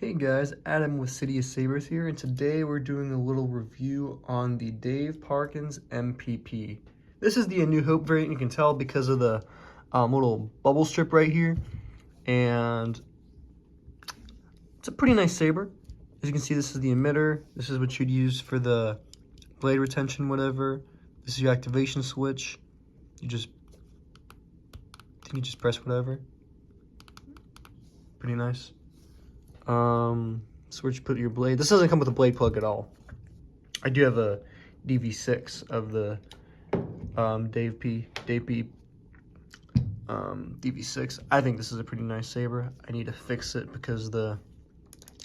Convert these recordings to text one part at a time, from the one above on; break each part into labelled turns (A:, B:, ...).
A: Hey guys, Adam with City of Sabers here, and today we're doing a little review on the Dave Parkins MPP. This is the A New Hope variant. You can tell because of the little bubble strip right here, and it's a pretty nice saber. As you can see, this is the emitter. This is what you'd use for the blade retention, whatever. This is your activation switch. You just press whatever. Pretty nice. So where'd you put your blade? This doesn't come with a blade plug at all. I do have a DV6 of the Dave P DV6. I think this is a pretty nice saber. I need to fix it because the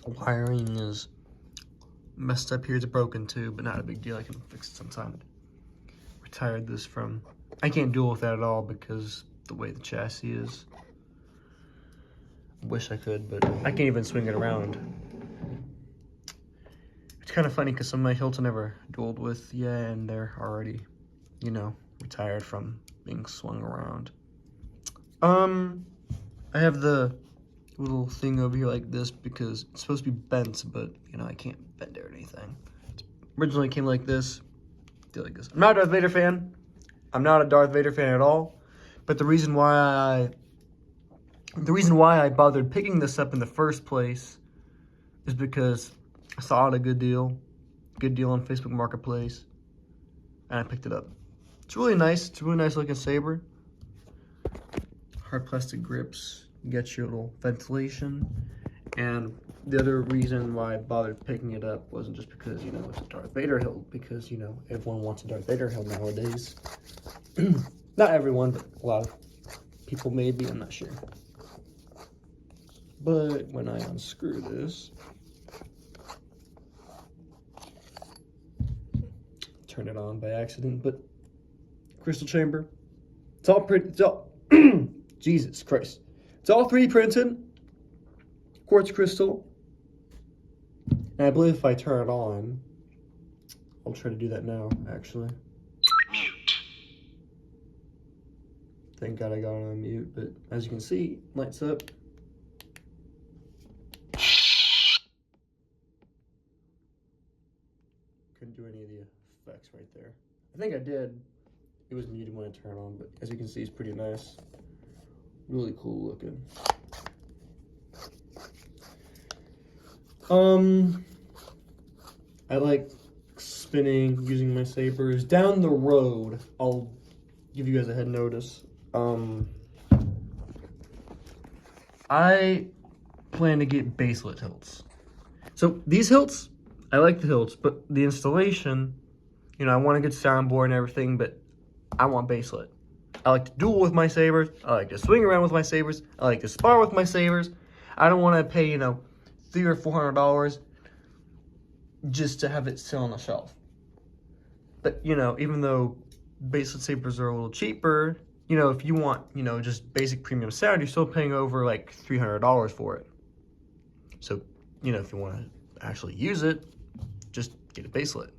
A: wiring is messed up here. It's broken too, but not a big deal. I can fix it sometime. Retired this from. I can't duel with that at all because the way the chassis is. Wish I could, but I can't even swing it around. It's kind of funny because some of my hilts I never dueled with, and they're already, retired from being swung around. I have the little thing over here like this because it's supposed to be bent, but I can't bend it or anything. It originally came like this, did like this. I'm not a Darth Vader fan. I'm not a Darth Vader fan at all, but the reason why I bothered picking this up in the first place is because I saw it a good deal on Facebook Marketplace, and I picked it up. It's really nice. It's a really nice looking saber. Hard plastic grips. You get your little ventilation. And the other reason why I bothered picking it up wasn't just because, it's a Darth Vader hilt, because, everyone wants a Darth Vader hilt nowadays. Not everyone, but a lot of people maybe, I'm not sure. But when I unscrew this, turn it on by accident, but crystal chamber, it's all pretty, it's all, Jesus Christ. It's all 3D printed, quartz crystal, and I believe if I turn it on, I'll try to do that now, actually. Mute. Thank God I got it on mute, but as you can see, lights up. Couldn't do any of the effects right there. I think I did. It was muted when I turned it on, but as you can see, it's pretty nice. Really cool looking. I like spinning, using my sabers. Down the road, I'll give you guys a head notice. I plan to get baselit hilts. So these hilts, I like the hilts, but the installation, I want a good soundboard and everything, but I want baselit. I like to duel with my sabers. I like to swing around with my sabers. I like to spar with my sabers. I don't want to pay, $300 or $400 just to have it sit on the shelf. But, even though baselit sabers are a little cheaper, if you want, just basic premium sound, you're still paying over like $300 for it. So, if you want to actually use it, just get a baselit.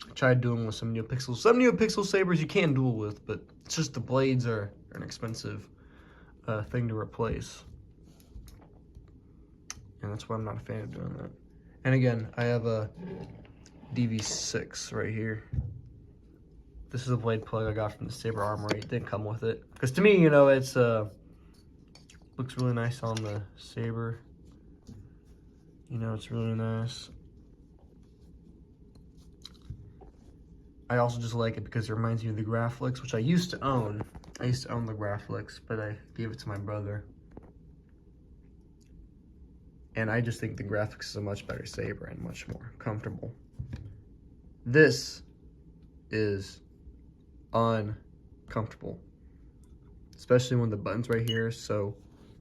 A: I tried dueling with some NeoPixel. Some NeoPixel sabers you can duel with, but it's just the blades are an expensive thing to replace. And that's why I'm not a fan of doing that. And again, I have a DV6 right here. This is a blade plug I got from the Saber Armory. It didn't come with it. Because to me, it's looks really nice on the saber. It's really nice. I also just like it because it reminds me of the Graflix, which I used to own. I used to own the Graflix, but I gave it to my brother. And I just think the Graflix is a much better saber and much more comfortable. This is uncomfortable, especially when the button's right here. So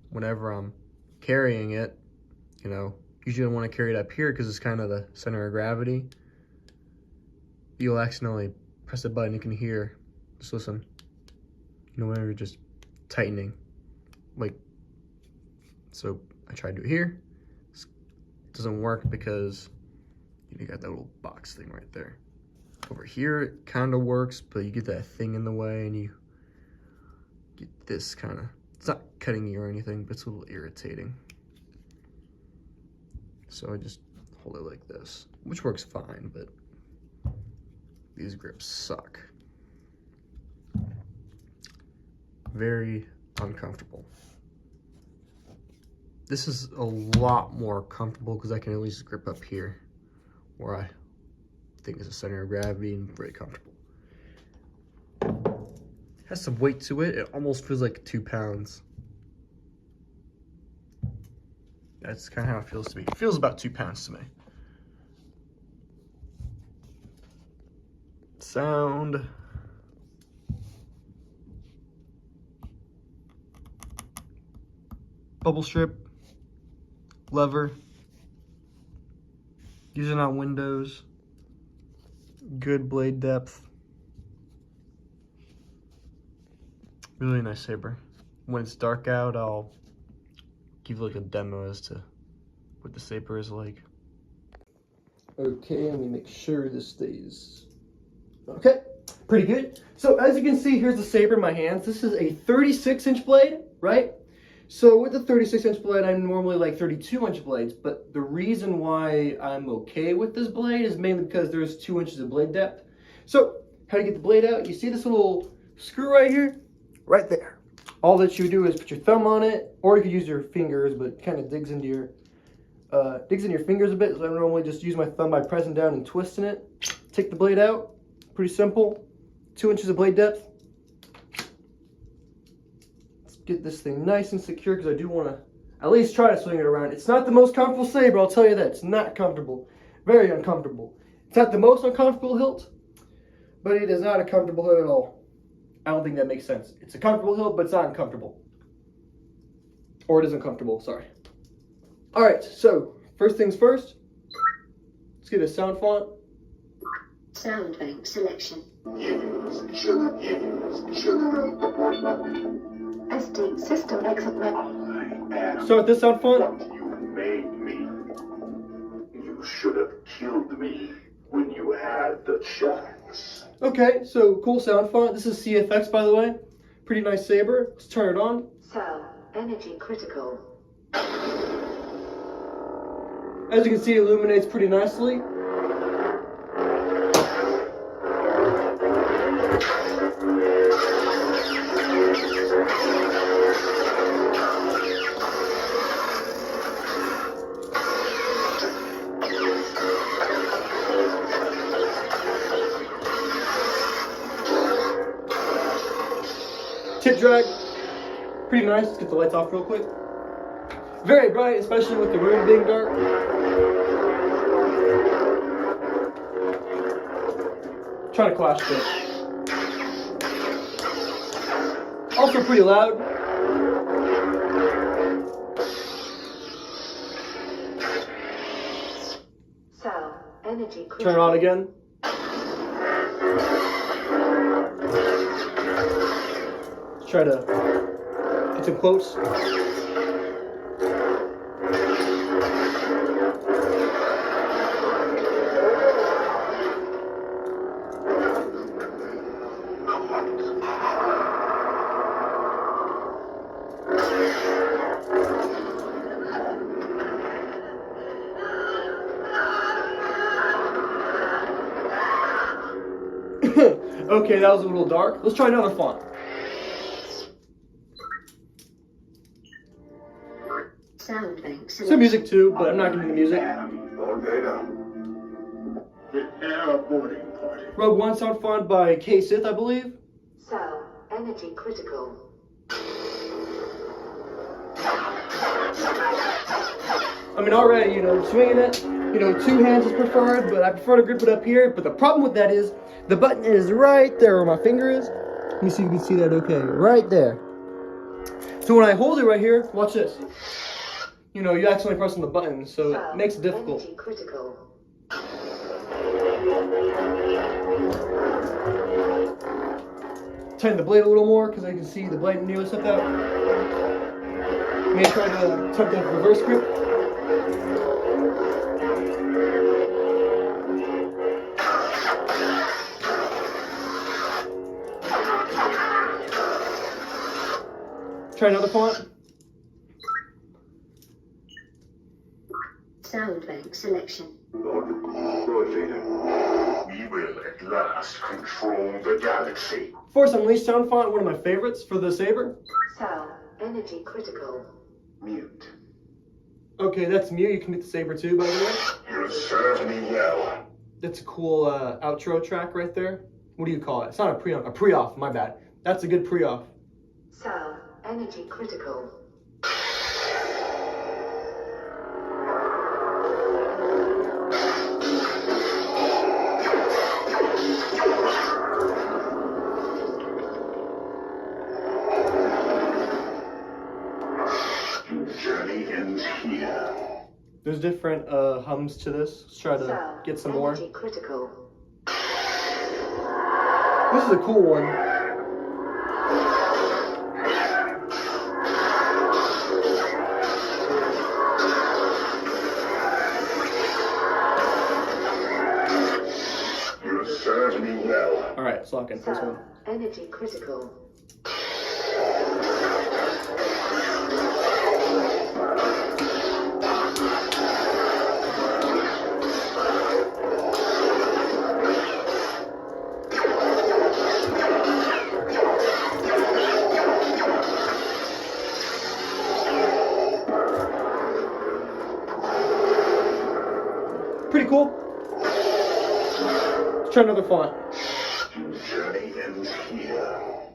A: whenever I'm carrying it, usually I want to carry it up here because it's kind of the center of gravity. You'll accidentally press a button, you can hear, just listen, whenever you're just tightening, so I tried to do it here. It doesn't work because you got that little box thing right there. Over here, it kind of works, but you get that thing in the way and you get this kind of, it's not cutting you or anything, but it's a little irritating. So I just hold it like this, which works fine, but these grips suck. Very uncomfortable. This is a lot more comfortable because I can at least grip up here where I think is the center of gravity and very comfortable. Has some weight to it. It almost feels like 2 pounds. That's kind of how it feels to me. It feels about 2 pounds to me. Sound. Bubble strip. Lever. These are not windows. Good blade depth. Really nice saber. When it's dark out, I'll give you like a demo as to what the saber is like. Okay, let me make sure this stays. Okay, pretty good. So as you can see, here's the saber in my hands. This is a 36-inch blade, right? So with the 36-inch blade, I normally like 32-inch blades, but the reason why I'm okay with this blade is mainly because there's 2 inches of blade depth. So how to get the blade out? You see this little screw right here? Right there. All that you do is put your thumb on it, or you could use your fingers, but it kind of digs into your fingers a bit. So I normally just use my thumb by pressing down and twisting it. Take the blade out. Pretty simple. 2 inches of blade depth. Let's get this thing nice and secure because I do want to at least try to swing it around. It's not the most comfortable saber, I'll tell you that. It's not comfortable. Very uncomfortable. It's not the most uncomfortable hilt, but it is not a comfortable hilt at all. I don't think that makes sense. It's a comfortable hilt, but it's not uncomfortable. Or it is uncomfortable, sorry. All right, so first things first, let's get a sound font.
B: Sound bank selection. SD system exit map.
A: Start with this sound font.
C: You made me. You should have killed me when you had the chance.
A: Okay, so cool sound font. This is CFX, by the way. Pretty nice saber. Let's turn it on.
B: Sound energy critical.
A: As you can see, it illuminates pretty nicely. Tip drag, pretty nice. Let's get the lights off real quick. Very bright, especially with the room being dark. Trying to clash this. Also pretty loud.
B: Sound energy critical.
A: Turn it on again. Try to get some quotes. Okay, that was a little dark. Let's try another font.
B: Sound bank selection.
A: Some music too, but I'm not gonna do the music.
C: Prepare a boarding party.
A: Rogue One sound font by K Sith, I believe.
B: Sound energy critical.
A: I mean, already, swinging it, 2 hands is preferred, but I prefer to grip it up here. But the problem with that is the button is right there where my finger is. Let me see if you can see that okay. Right there. So when I hold it right here, watch this. You accidentally press on the button, so it makes it difficult.
B: Energy critical.
A: Tighten the blade a little more because I can see the blade nearly slipped out. May try to tuck the reverse grip. Try another font.
B: Sound bank selection.
C: Lord Vader, we will at last control the galaxy.
A: Force Unleashed sound font, one of my favorites for the saber.
B: Cell. Energy critical.
C: Mute.
A: Okay, that's Mew. You can get the saber too, by the way.
C: You served me well.
A: That's a cool outro track right there. What do you call it? It's not a pre-on, a pre-off, my bad. That's a good pre-off.
B: Cell. Energy critical.
C: Journey ends here.
A: There's different hums to this. Let's try to
B: Cell.
A: get some more.
B: Energy critical.
A: This is a cool one.
C: You served me well.
A: Alright, let's lock in. First one.
B: Cell. Energy critical.
A: Pretty cool. Let's try another font.
C: Journey ends here.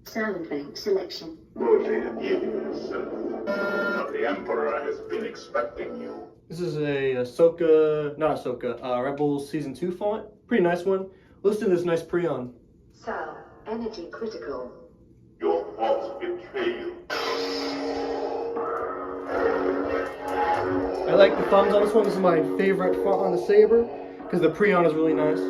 B: Sound bank selection.
C: Lord Vader, yes. The Emperor has been expecting you.
A: This is a Ahsoka, not Ahsoka, Rebels Season 2 font. Pretty nice one. Let's do this nice pre-on.
B: Cell. Energy critical.
C: Your faults betray you.
A: I like the thumbs on this one. This is my favorite font on the saber because the pre-on is really nice.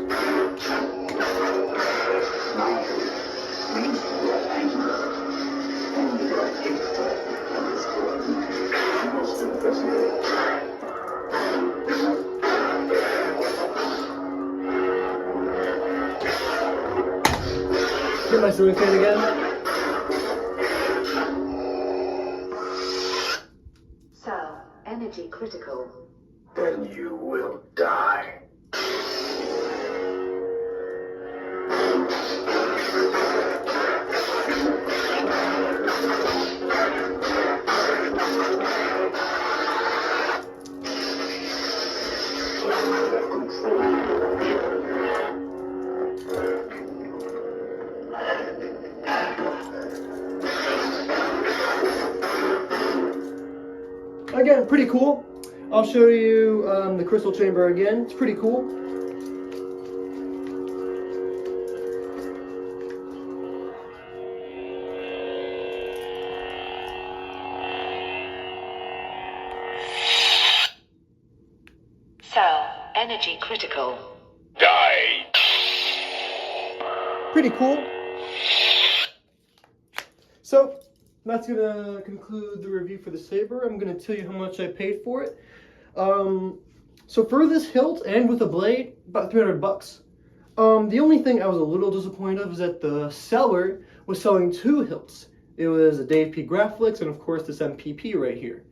A: Get my ceiling fan again.
B: Cell. Energy critical.
C: Then you will die.
A: Again, pretty cool. I'll show you the crystal chamber again. It's pretty cool.
B: Cell. Energy critical.
C: Die.
A: Pretty cool. So that's gonna conclude the review for the saber. I'm gonna tell you how much I paid for it. So for this hilt and with a blade, about $300. The only thing I was a little disappointed of is that the seller was selling two hilts. It was a Dave P. Graphics and of course this MPP right here.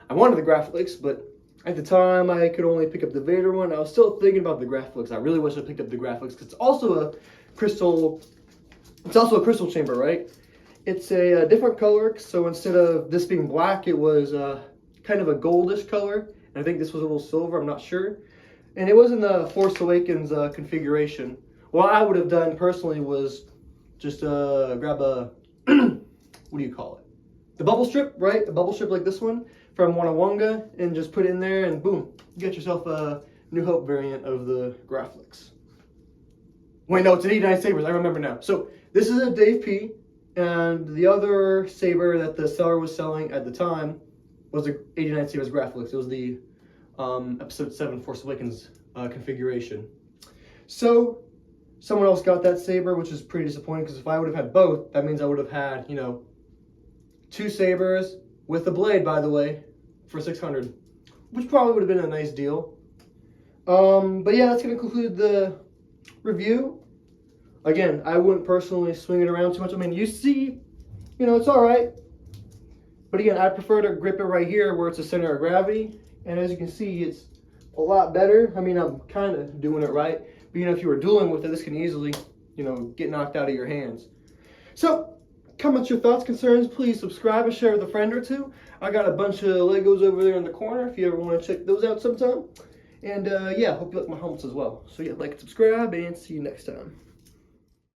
A: I wanted the Graphics, but at the time I could only pick up the Vader one. I was still thinking about the Graphics. I really wish I picked up the Graphics because it's also a crystal chamber, right? It's a different color, so instead of this being black, it was kind of a goldish color. And I think this was a little silver, I'm not sure. And it was in the Force Awakens configuration. What I would have done personally was just grab a, what do you call it? The bubble strip, right? A bubble strip like this one from Wanawanga, and just put it in there and boom, you get yourself a New Hope variant of the Graphics. Wait, no, it's an 89 Sabers, I remember now. So this is a Dave P. And the other saber that the seller was selling at the time was the 89 Sabers Graphics. It was the Episode 7 Force Awakens configuration. So someone else got that saber, which is pretty disappointing because if I would have had both, that means I would have had, you know, two sabers with a blade, by the way, for $600, which probably would have been a nice deal. But yeah, that's going to conclude the review. Again, I wouldn't personally swing it around too much. I mean, you see, you know, it's all right. But again, I prefer to grip it right here where it's the center of gravity. And as you can see, it's a lot better. I mean, I'm kind of doing it right. But if you were dueling with it, this can easily, get knocked out of your hands. So, comment your thoughts, concerns. Please subscribe and share with a friend or two. I got a bunch of Legos over there in the corner if you ever want to check those out sometime. And yeah, hope you like my helmets as well. So yeah, like and subscribe, and see you next time.